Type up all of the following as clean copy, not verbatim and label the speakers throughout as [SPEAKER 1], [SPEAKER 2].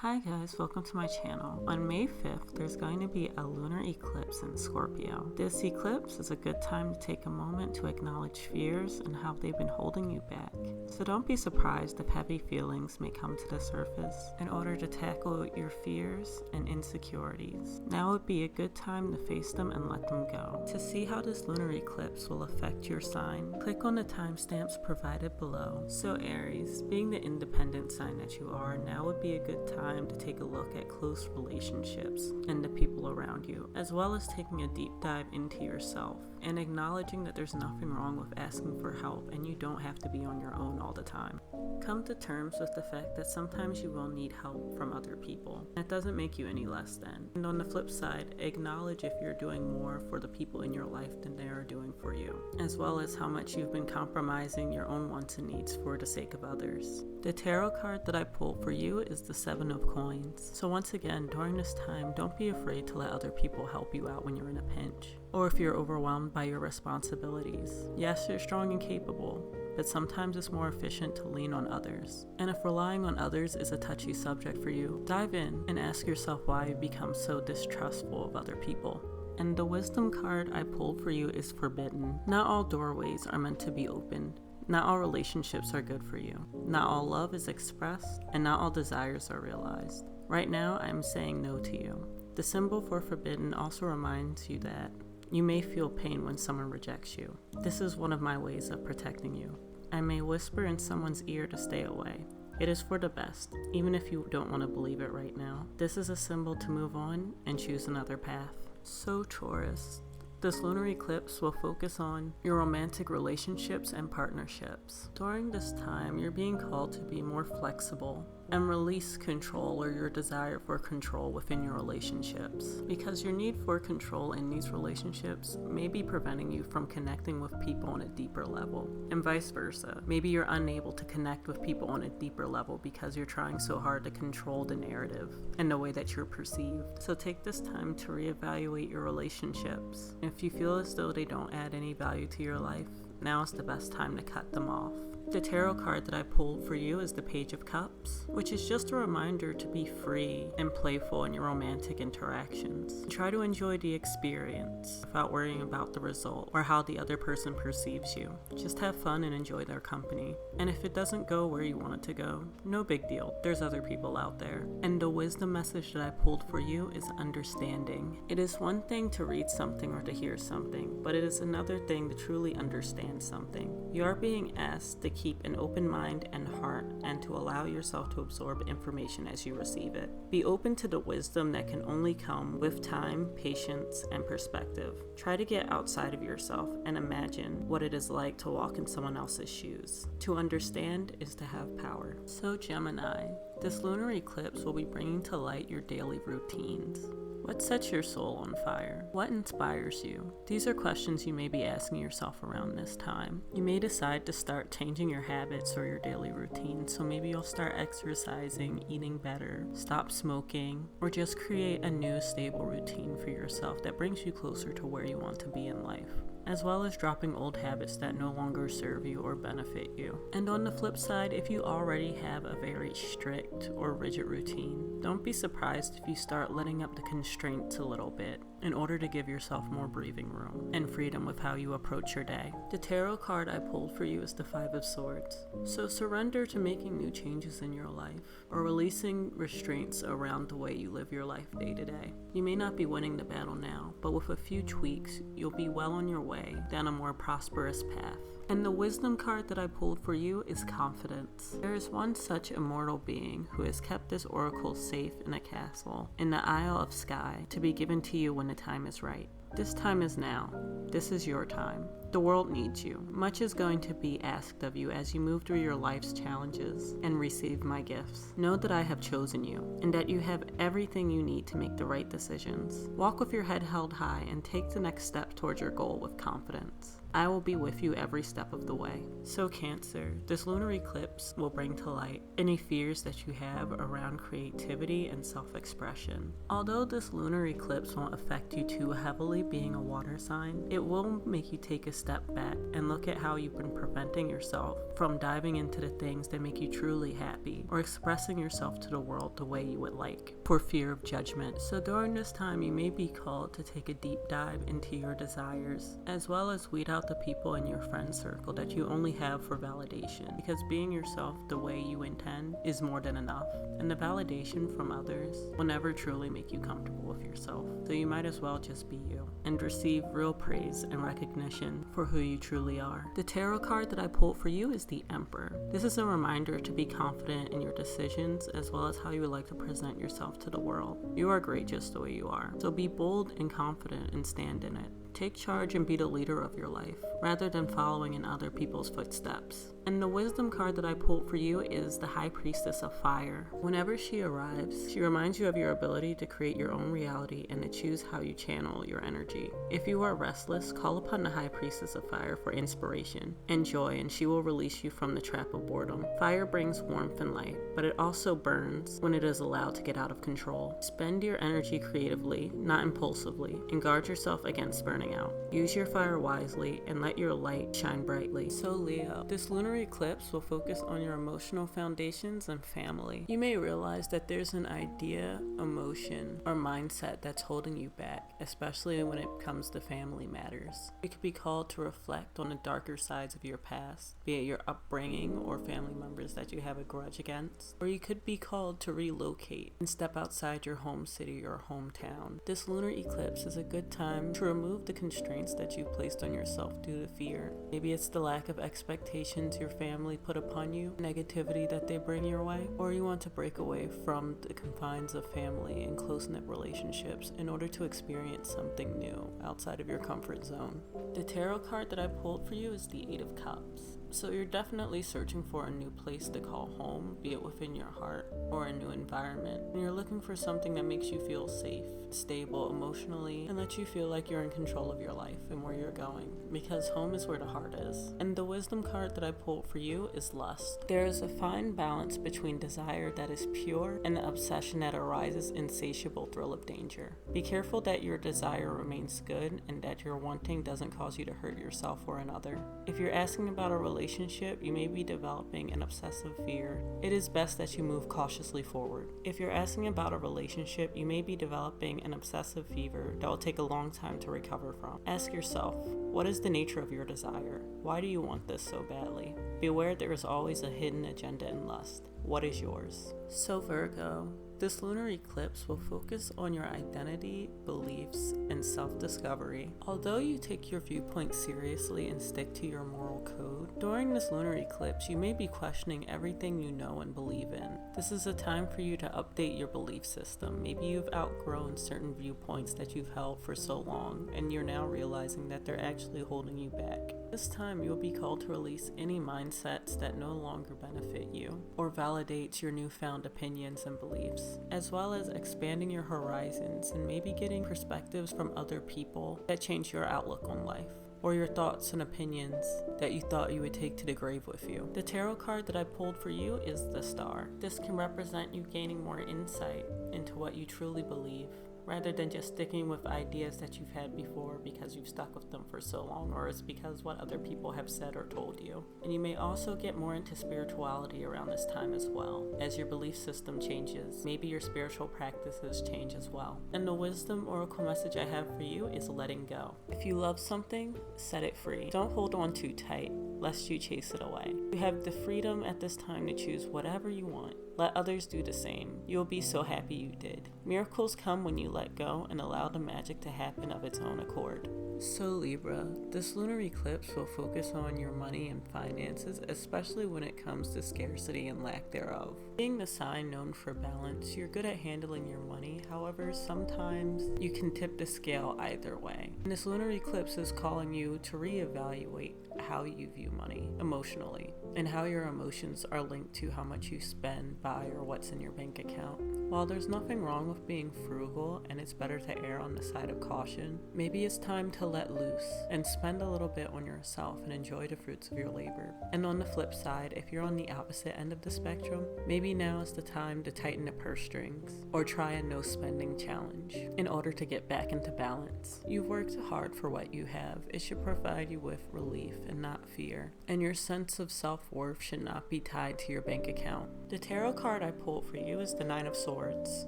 [SPEAKER 1] Hi guys, welcome to my channel. On May 5th, there's going to be a lunar eclipse in Scorpio. This eclipse is a good time to take a moment to acknowledge fears and how they've been holding you back. So don't be surprised if heavy feelings may come to the surface in order to tackle your fears and insecurities. Now would be a good time to face them and let them go. To see how this lunar eclipse will affect your sign, click on the timestamps provided below. So Aries, being the independent sign that you are, now would be a good time to take a look at close relationships and the people around you, as well as taking a deep dive into yourself and acknowledging that there's nothing wrong with asking for help and you don't have to be on your own all the time. Come to terms with the fact that sometimes you will need help from other people. That doesn't make you any less than. And on the flip side, acknowledge if you're doing more for the people in your life than they are doing for you, as well as how much you've been compromising your own wants and needs for the sake of others. The tarot card that I pulled for you is the Seven of Coins. So once again, during this time, don't be afraid to let other people help you out when you're in a pinch, or if you're overwhelmed by your responsibilities. Yes, you're strong and capable, but sometimes it's more efficient to lean on others. And if relying on others is a touchy subject for you, dive in and ask yourself why you become so distrustful of other people. And the wisdom card I pulled for you is Forbidden. Not all doorways are meant to be opened. Not all relationships are good for you. Not all love is expressed, and not all desires are realized. Right now, I am saying no to you. The symbol for forbidden also reminds you that you may feel pain when someone rejects you. This is one of my ways of protecting you. I may whisper in someone's ear to stay away. It is for the best, even if you don't want to believe it right now. This is a symbol to move on and choose another path. So Taurus, this lunar eclipse will focus on your romantic relationships and partnerships. During this time, you're being called to be more flexible and release control or your desire for control within your relationships, because your need for control in these relationships may be preventing you from connecting with people on a deeper level, and vice versa. Maybe you're unable to connect with people on a deeper level because you're trying so hard to control the narrative and the way that you're perceived. So take this time to reevaluate your relationships. If you feel as though they don't add any value to your life, now is the best time to cut them off. The tarot card that I pulled for you is the Page of Cups, which is just a reminder to be free and playful in your romantic interactions. Try to enjoy the experience without worrying about the result or how the other person perceives you. Just have fun and enjoy their company. And if it doesn't go where you want it to go, no big deal. There's other people out there. And the wisdom message that I pulled for you is understanding. It is one thing to read something or to hear something, but it is another thing to truly understand something. You are being asked to keep an open mind and heart and to allow yourself to absorb information as you receive it. Be open to the wisdom that can only come with time, patience, and perspective. Try to get outside of yourself and imagine what it is like to walk in someone else's shoes. To understand is to have power. So Gemini, this lunar eclipse will be bringing to light your daily routines. What sets your soul on fire? What inspires you? These are questions you may be asking yourself around this time. You may decide to start changing your habits or your daily routine, so maybe you'll start exercising, eating better, stop smoking, or just create a new stable routine for yourself that brings you closer to where you want to be in life, as well as dropping old habits that no longer serve you or benefit you. And on the flip side, if you already have a very strict or rigid routine, don't be surprised if you start letting up the constraints a little bit in order to give yourself more breathing room and freedom with how you approach your day. The tarot card I pulled for you is the Five of Swords. So surrender to making new changes in your life or releasing restraints around the way you live your life day to day. You may not be winning the battle now, but with a few tweaks, you'll be well on your way down a more prosperous path. And the wisdom card that I pulled for you is Confidence. There is one such immortal being who has kept this oracle safe in a castle in the Isle of Skye to be given to you when the time is right. This time is now. This is your time. The world needs you. Much is going to be asked of you as you move through your life's challenges and receive my gifts. Know that I have chosen you and that you have everything you need to make the right decisions. Walk with your head held high and take the next step towards your goal with confidence. I will be with you every step of the way. So Cancer, this lunar eclipse will bring to light any fears that you have around creativity and self-expression. Although this lunar eclipse won't affect you too heavily being a water sign, it will make you take a step back and look at how you've been preventing yourself from diving into the things that make you truly happy or expressing yourself to the world the way you would like for fear of judgment. So during this time, you may be called to take a deep dive into your desires, as well as weed out the people in your friend circle that you only have for validation, because being yourself the way you intend is more than enough, and the validation from others will never truly make you comfortable with yourself. So you might as well just be you and receive real praise and recognition for who you truly are. The tarot card that I pulled for you is the Emperor. This is a reminder to be confident in your decisions as well as how you would like to present yourself to the world. You are great just the way you are. So be bold and confident and stand in it. Take charge and be the leader of your life, rather than following in other people's footsteps. And the wisdom card that I pulled for you is the High Priestess of Fire. Whenever she arrives, she reminds you of your ability to create your own reality and to choose how you channel your energy. If you are restless, call upon the High Priestess of Fire for inspiration and joy, and she will release you from the trap of boredom. Fire brings warmth and light, but it also burns when it is allowed to get out of control. Spend your energy creatively, not impulsively, and guard yourself against burning out. Use your fire wisely and let your light shine brightly. So Leo, this lunar eclipse will focus on your emotional foundations and family. You may realize that there's an idea, emotion, or mindset that's holding you back, especially when it comes to family matters. You could be called to reflect on the darker sides of your past, be it your upbringing or family members that you have a grudge against, or you could be called to relocate and step outside your home city or hometown. This lunar eclipse is a good time to remove the constraints that you placed on yourself due to fear. Maybe it's the lack of expectations your family put upon you, negativity that they bring your way, or you want to break away from the confines of family and close-knit relationships in order to experience something new outside of your comfort zone. The tarot card that I pulled for you is the Eight of Cups. So you're definitely searching for a new place to call home, be it within your heart or a new environment. And you're looking for something that makes you feel safe, stable emotionally, and lets you feel like you're in control of your life and where you're going, because home is where the heart is. And the wisdom card that I pulled for you is Lust. There is a fine balance between desire that is pure and the obsession that arises insatiable thrill of danger. Be careful that your desire remains good and that your wanting doesn't cause you to hurt yourself or another. If you're asking about a relationship, you may be developing an obsessive fear. It is best that you move cautiously forward. If you're asking about a relationship, you may be developing an obsessive fever that will take a long time to recover from. Ask yourself, what is the nature of your desire? Why do you want this so badly? Be aware there is always a hidden agenda in lust. What is yours? So Virgo, this lunar eclipse will focus on your identity, beliefs, and self-discovery. Although you take your viewpoint seriously and stick to your moral code, during this lunar eclipse, you may be questioning everything you know and believe in. This is a time for you to update your belief system. Maybe you've outgrown certain viewpoints that you've held for so long, and you're now realizing that they're actually holding you back. This time, you'll be called to release any mindsets that no longer benefit you or validates your newfound opinions and beliefs, as well as expanding your horizons and maybe getting perspectives from other people that change your outlook on life, or your thoughts and opinions that you thought you would take to the grave with you. The tarot card that I pulled for you is the Star. This can represent you gaining more insight into what you truly believe, rather than just sticking with ideas that you've had before because you've stuck with them for so long, or it's because what other people have said or told you. And you may also get more into spirituality around this time as well. As your belief system changes, maybe your spiritual practices change as well. And the wisdom oracle message I have for you is letting go. If you love something, set it free. Don't hold on too tight, lest you chase it away. You have the freedom at this time to choose whatever you want. Let others do the same. You'll be so happy you did. Miracles come when you let go and allow the magic to happen of its own accord. So Libra, this lunar eclipse will focus on your money and finances, especially when it comes to scarcity and lack thereof. Being the sign known for balance, you're good at handling your money. However, sometimes you can tip the scale either way. And this lunar eclipse is calling you to reevaluate how you view money emotionally, and how your emotions are linked to how much you spend, buy, or what's in your bank account. While there's nothing wrong with being frugal and it's better to err on the side of caution, maybe it's time to let loose and spend a little bit on yourself and enjoy the fruits of your labor. And on the flip side, if you're on the opposite end of the spectrum, maybe now is the time to tighten the purse strings or try a no spending challenge in order to get back into balance. You've worked hard for what you have. It should provide you with relief and not fear. And your sense of self-worth should not be tied to your bank account. The tarot card I pulled for you is the Nine of Swords.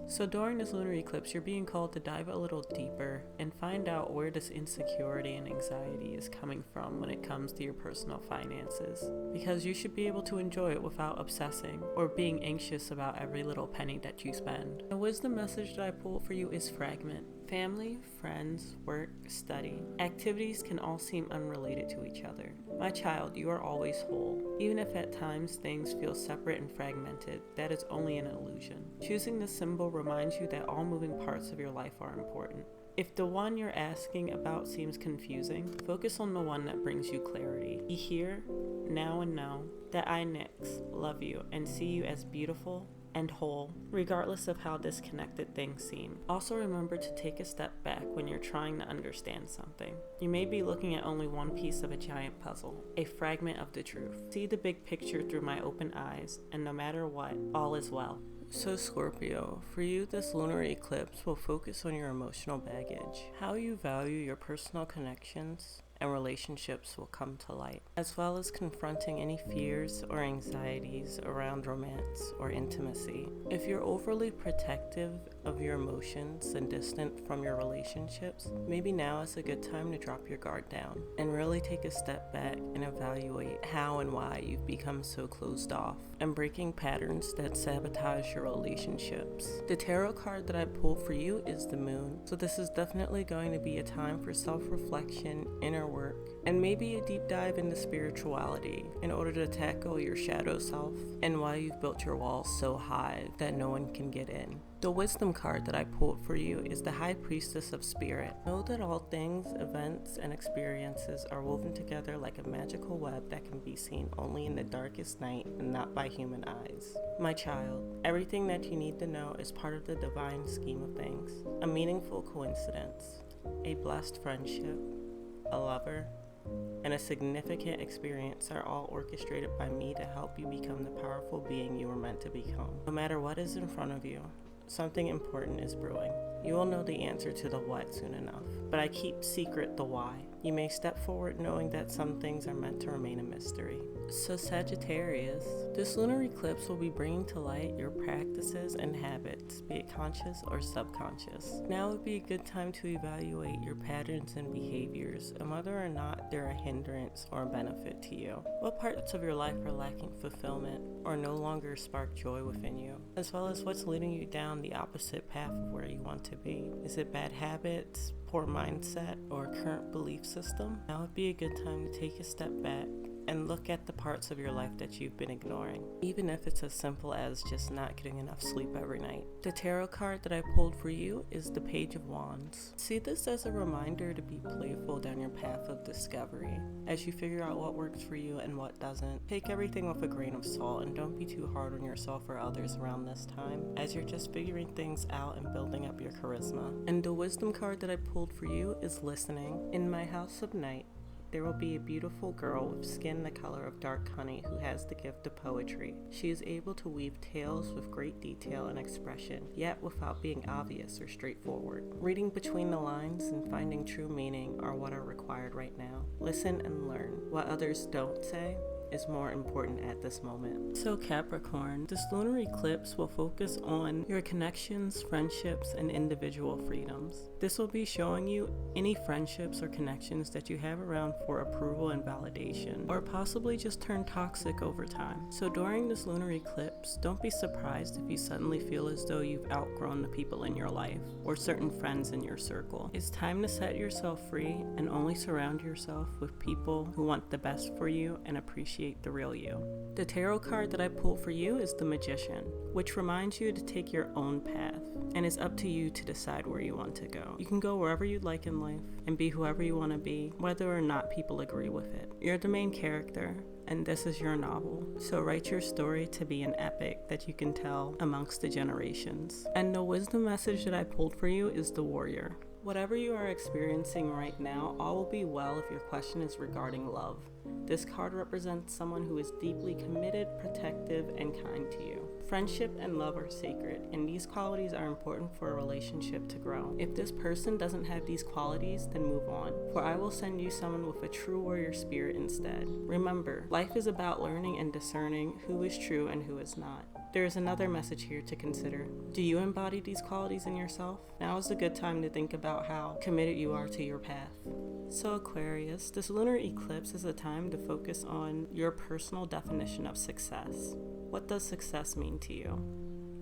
[SPEAKER 1] So during this lunar eclipse, you're being called to dive a little deeper and find out where this insecurity and anxiety is coming from when it comes to your personal finances. Because you should be able to enjoy it without obsessing or being anxious about every little penny that you spend. The wisdom message that I pulled for you is fragment. Family, friends, work, study, activities can all seem unrelated to each other. My child, you are always whole. Even if at times things feel separate and fragmented, that is only an illusion. Choosing this symbol reminds you that all moving parts of your life are important. If the one you're asking about seems confusing, focus on the one that brings you clarity. Be here, now and know that I, Nyx, love you and see you as beautiful and whole, regardless of how disconnected things seem. Also remember to take a step back when you're trying to understand something. You may be looking at only one piece of a giant puzzle, a fragment of the truth. See the big picture through my open eyes, and no matter what, all is well. So Scorpio, for you this lunar eclipse will focus on your emotional baggage. How you value your personal connections and relationships will come to light, as well as confronting any fears or anxieties around romance or intimacy. If you're overly protective of your emotions and distant from your relationships, maybe now is a good time to drop your guard down and really take a step back and evaluate how and why you've become so closed off and breaking patterns that sabotage your relationships. The tarot card that I pulled for you is the Moon, so this is definitely going to be a time for self-reflection, inner work, and maybe a deep dive into spirituality in order to tackle your shadow self and why you've built your walls so high that no one can get in. The wisdom card that I pulled for you is the High Priestess of Spirit. Know that all things, events, and experiences are woven together like a magical web that can be seen only in the darkest night and not by human eyes. My child, everything that you need to know is part of the divine scheme of things. A meaningful coincidence, a blessed friendship, a lover, and a significant experience are all orchestrated by me to help you become the powerful being you were meant to become. No matter what is in front of you, something important is brewing. You will know the answer to the what soon enough, but I keep secret the why. You may step forward knowing that some things are meant to remain a mystery. So Sagittarius, this lunar eclipse will be bringing to light your practices and habits, be it conscious or subconscious. Now would be a good time to evaluate your patterns and behaviors and whether or not they're a hindrance or a benefit to you. What parts of your life are lacking fulfillment or no longer spark joy within you, as well as what's leading you down the opposite path of where you want to be. Is it bad habits, poor mindset, or current belief system? Now would be a good time to take a step back and look at the parts of your life that you've been ignoring, even if it's as simple as just not getting enough sleep every night. The tarot card that I pulled for you is the Page of Wands. See this as a reminder to be playful down your path of discovery as you figure out what works for you and what doesn't. Take everything with a grain of salt and don't be too hard on yourself or others around this time, as you're just figuring things out and building up your charisma. And the wisdom card that I pulled for you is listening. In my house of night, there will be a beautiful girl with skin the color of dark honey who has the gift of poetry. She is able to weave tales with great detail and expression, yet without being obvious or straightforward. Reading between the lines and finding true meaning are what are required right now. Listen and learn. What others don't say is more important at this moment. So Capricorn, this lunar eclipse will focus on your connections, friendships, and individual freedoms. This will be showing you any friendships or connections that you have around for approval and validation, or possibly just turn toxic over time. So during this lunar eclipse, don't be surprised if you suddenly feel as though you've outgrown the people in your life or certain friends in your circle. It's time to set yourself free and only surround yourself with people who want the best for you and appreciate the real you. The tarot card that I pulled for you is the Magician, which reminds you to take your own path, and it's up to you to decide where you want to go. You can go wherever you'd like in life and be whoever you want to be, whether or not people agree with it. You're the main character, and this is your novel. So write your story to be an epic that you can tell amongst the generations. And the wisdom message that I pulled for you is the Warrior. Whatever you are experiencing right now, all will be well if your question is regarding love. This card represents someone who is deeply committed, protective, and kind to you. Friendship and love are sacred, and these qualities are important for a relationship to grow. If this person doesn't have these qualities, then move on, for I will send you someone with a true warrior spirit instead. Remember, life is about learning and discerning who is true and who is not. There is another message here to consider. Do you embody these qualities in yourself? Now is a good time to think about how committed you are to your path. So Aquarius, this lunar eclipse is a time to focus on your personal definition of success. What does success mean to you?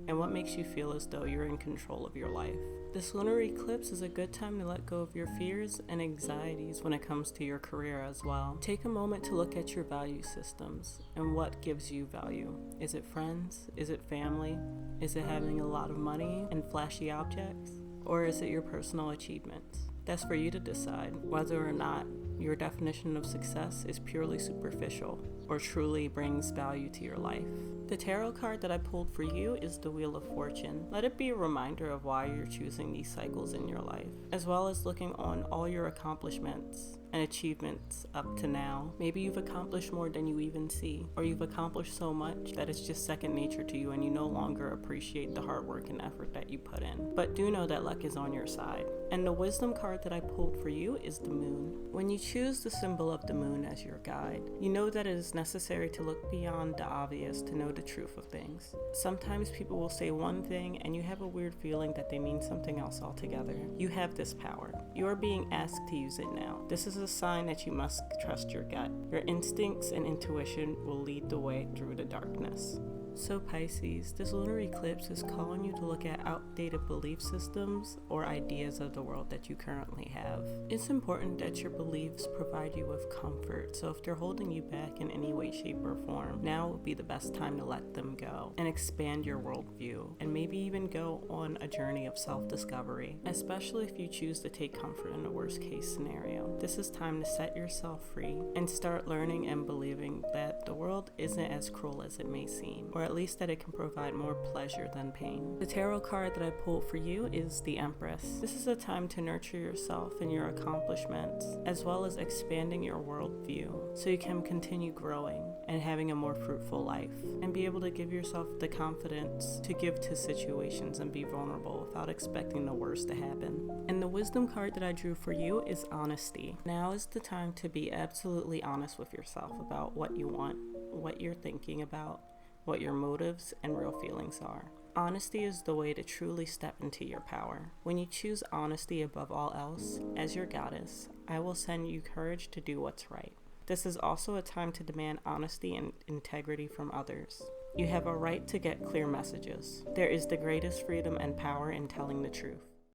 [SPEAKER 1] And what makes you feel as though you're in control of your life? This lunar eclipse is a good time to let go of your fears and anxieties when it comes to your career as well. Take a moment to look at your value systems and what gives you value. Is it friends? Is it family? Is it having a lot of money and flashy objects? Or is it your personal achievements? That's for you to decide whether or not your definition of success is purely superficial or truly brings value to your life. The tarot card that I pulled for you is the Wheel of Fortune. Let it be a reminder of why you're choosing these cycles in your life, as well as looking on all your accomplishments and achievements up to now. Maybe you've accomplished more than you even see, or you've accomplished so much that it's just second nature to you and you no longer appreciate the hard work and effort that you put in. But do know that luck is on your side. And the wisdom card that I pulled for you is the Moon. When you choose the symbol of the moon as your guide, you know that it is necessary to look beyond the obvious to know the truth of things. Sometimes people will say one thing and you have a weird feeling that they mean something else altogether. You have this power. You are being asked to use it now. This is a sign that you must trust your gut. Your instincts and intuition will lead the way through the darkness. So Pisces, this lunar eclipse is calling you to look at outdated belief systems or ideas of the world that you currently have. It's important that your beliefs provide you with comfort, so if they're holding you back in any way, shape, or form, now would be the best time to let them go and expand your worldview, and maybe even go on a journey of self-discovery, especially if you choose to take comfort in the worst case scenario. This is time to set yourself free and start learning and believing that the world isn't as cruel as it may seem, or at least that it can provide more pleasure than pain. The tarot card that I pulled for you is the Empress. This is a time to nurture yourself and your accomplishments, as well as expanding your worldview, so you can continue growing and having a more fruitful life, and be able to give yourself the confidence to give to situations and be vulnerable without expecting the worst to happen. And the wisdom card that I drew for you is Honesty. Now is the time to be absolutely honest with yourself about what you want, what you're thinking about, what your motives and real feelings are. Honesty is the way to truly step into your power. When you choose honesty above all else, as your goddess, I will send you courage to do what's right. This is also a time to demand honesty and integrity from others. You have a right to get clear messages. There is the greatest freedom and power in telling the truth.